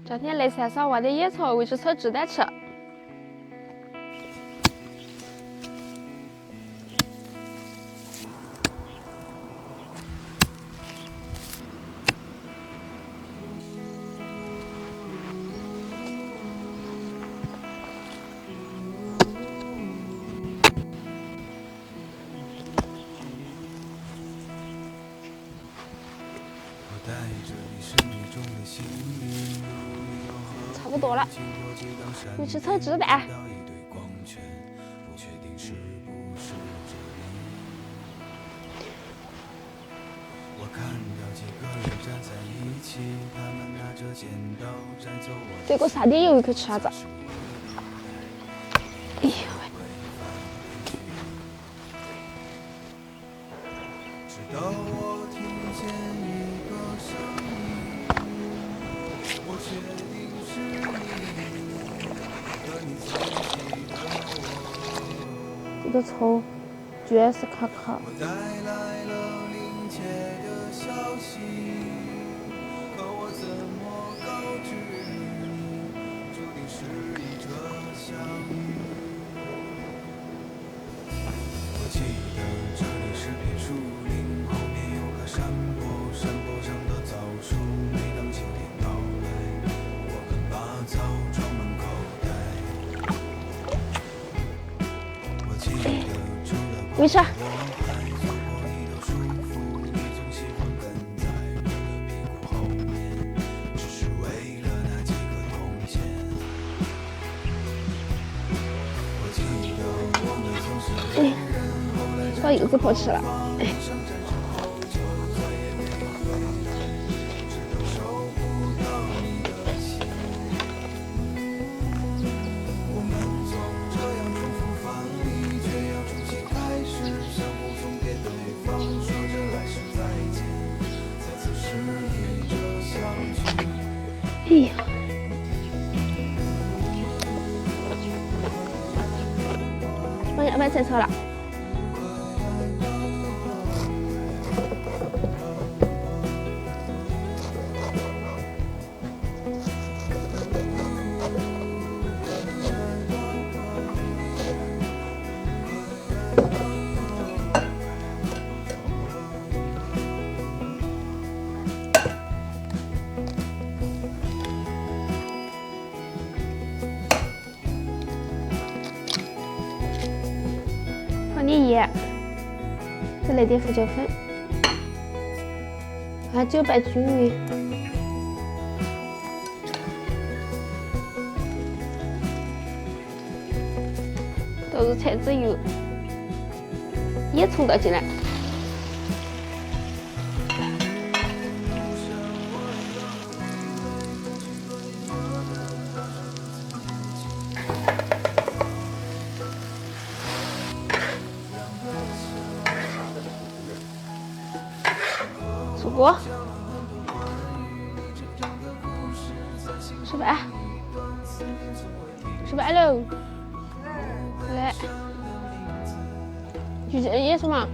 这天雷三嫂挖点野草喂只车鸡蛋吃。差不多了，喂只炒鸡蛋。这个撒点油可以吃啥子？哎呦喂！这个葱居然是卡卡。喂吃。把柚子破吃了。哎呀！把鸭白菜炒了。放点盐，再来点胡椒粉，把酒拌均匀。倒入菜籽油，野葱倒进来。出锅，吃饭，吃饭喽！来，去这野什么？